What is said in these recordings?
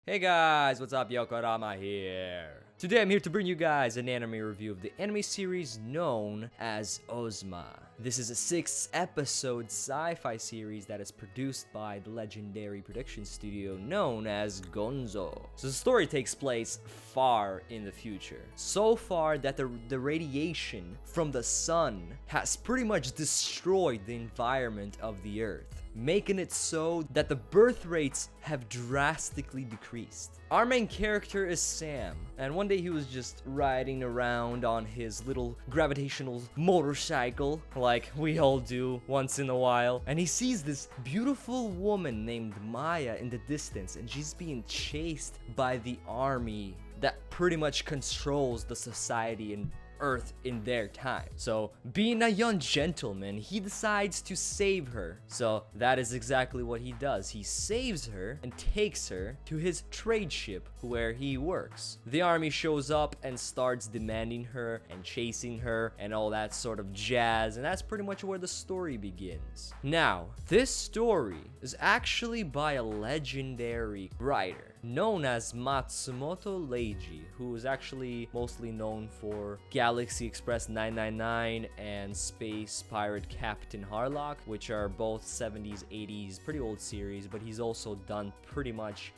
Hey guys, what's up? Yokorama here. Today I'm here to bring you guys an anime review of the anime series known as Ozuma. This is a 6-episode sci-fi series that is produced by the legendary production studio known as Gonzo. So the story takes place far in the future. So far that the radiation from the sun has pretty much destroyed the environment of the earth, making it so that the birth rates have drastically decreased. Our main character is Sam, and one day he was just riding around on his little gravitational motorcycle, like we all do once in a while, and he sees this beautiful woman named Maya in the distance, and she's being chased by the army that pretty much controls the society and Earth in their time. So, being a young gentleman, he decides to save her. So, that is exactly what he does. He saves her and takes her to his trade ship where he works. The army shows up and starts demanding her and chasing her and all that sort of jazz, and that's pretty much where the story begins. Now, this story is actually by a legendary writer known as Matsumoto Leiji, who is actually mostly known for Galaxy Express 999 and Space Pirate Captain Harlock, which are both 70s, 80s, pretty old series, but he's also done pretty much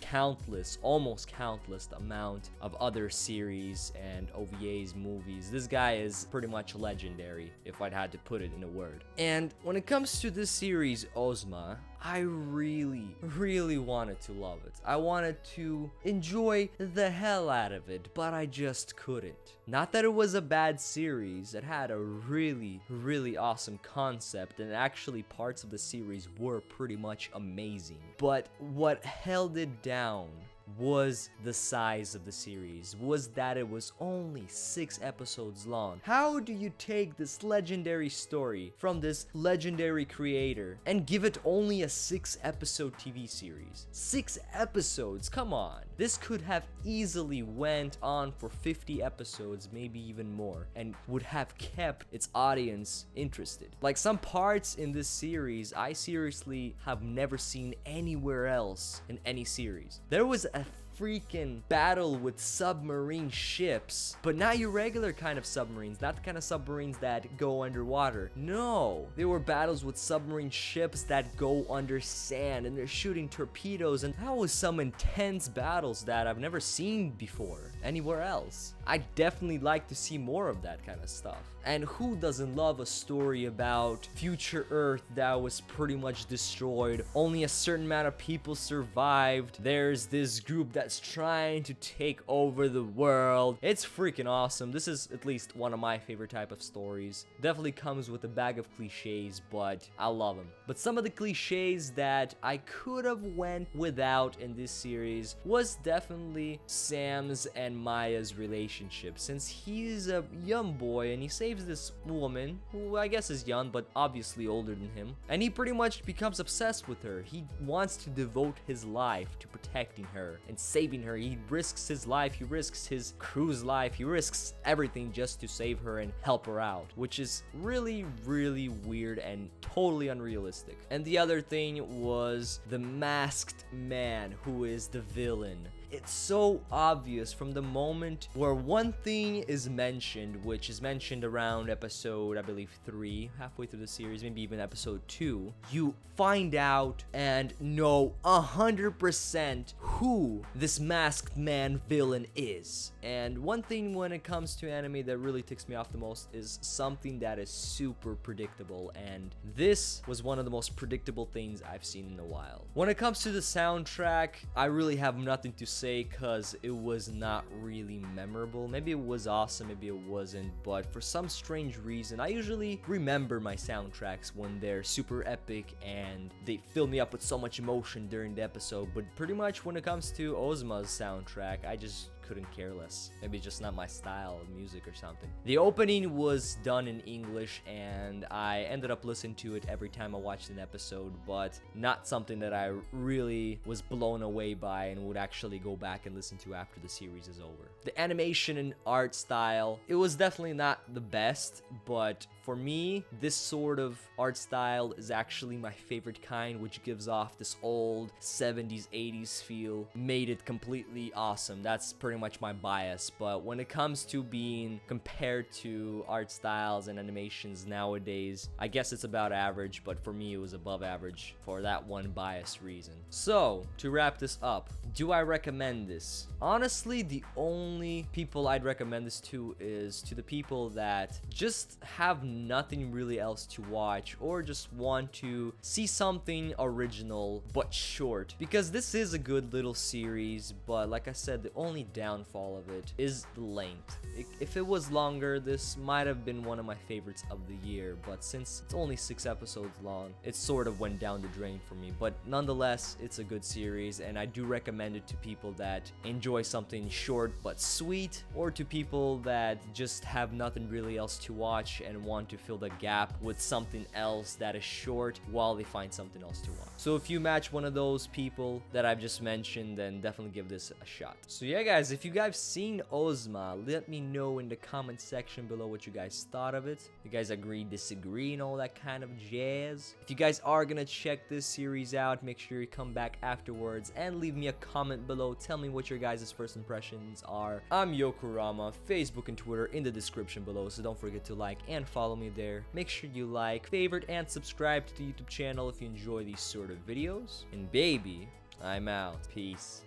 almost countless amount of other series and OVAs, movies. This guy is pretty much legendary, if I'd had to put it in a word. And when it comes to this series, Ozuma, I really wanted to love it. I wanted to enjoy the hell out of it, but I just couldn't. Not that it was a bad series, it had a really awesome concept, and actually parts of the series were pretty much amazing. But what held it down was the size of the series, was that it was only 6 episodes long. How do you take this legendary story from this legendary creator and give it only a 6-episode TV series? 6 episodes, come on. This could have easily went on for 50 episodes, maybe even more, and would have kept its audience interested. Like some parts in this series, I seriously have never seen anywhere else in any series. There was a freaking battle with submarine ships, but not your regular kind of submarines, not the kind of submarines that go underwater. No, they were battles with submarine ships that go under sand, and they're shooting torpedoes, and that was some intense battles that I've never seen before anywhere else. I definitely like to see more of that kind of stuff. And who doesn't love a story about future Earth that was pretty much destroyed? Only a certain amount of people survived. There's this group that's trying to take over the world. It's freaking awesome. This is at least one of my favorite type of stories. Definitely comes with a bag of cliches, but I love them. But some of the cliches that I could have went without in this series was definitely Sam's and Maya's relationship, since he's a young boy and he saves this woman who I guess is young but obviously older than him, and he pretty much becomes obsessed with her. He wants to devote his life to protecting her and saving her. He risks his life, he risks his crew's life, he risks everything just to save her and help her out, which is really weird and totally unrealistic. And the other thing was the masked man who is the villain. It's so obvious from the moment where one thing is mentioned, which is mentioned around episode, I believe 3, halfway through the series, maybe even episode 2, you find out and know 100% who this masked man villain is. And one thing when it comes to anime that really ticks me off the most is something that is super predictable, and this was one of the most predictable things I've seen in a while. When it comes to the soundtrack, I really have nothing to say because it was not really memorable. Maybe it was awesome, maybe it wasn't, but for some strange reason, I usually remember my soundtracks when they're super epic and they fill me up with so much emotion during the episode. But pretty much when it comes to Ozuma's soundtrack, I just couldn't care less. Maybe just not my style of music or something. The opening was done in English, and I ended up listening to it every time I watched an episode, but not something that I really was blown away by and would actually go back and listen to after the series is over. The animation and art style, it was definitely not the best, but for me, this sort of art style is actually my favorite kind, which gives off this old 70s, 80s feel, made it completely awesome. That's pretty much my bias, but when it comes to being compared to art styles and animations nowadays, I guess it's about average, but for me it was above average for that one biased reason. So, to wrap this up, do I recommend this? Honestly, the only people I'd recommend this to is to the people that just have nothing really else to watch or just want to see something original but short, because this is a good little series, but like I said, the only downfall of it is the length. If it was longer, this might have been one of my favorites of the year, but since it's only 6 episodes long, it sort of went down the drain for me. But nonetheless, it's a good series, and I do recommend it to people that enjoy something short but sweet, or to people that just have nothing really else to watch and want to fill the gap with something else that is short while they find something else to watch. So if you match one of those people that I've just mentioned, then definitely give this a shot. So yeah guys, if you guys seen Ozuma, let me know in the comment section below what you guys thought of it. You guys agree, disagree, and all that kind of jazz. If you guys are gonna check this series out, make sure you come back afterwards and leave me a comment below. Tell me what your guys' first impressions are. I'm Yokurama, Facebook and Twitter in the description below, so don't forget to like and follow me there. Make sure you like, favorite, and subscribe to the YouTube channel if you enjoy these sort of videos. And baby, I'm out. Peace.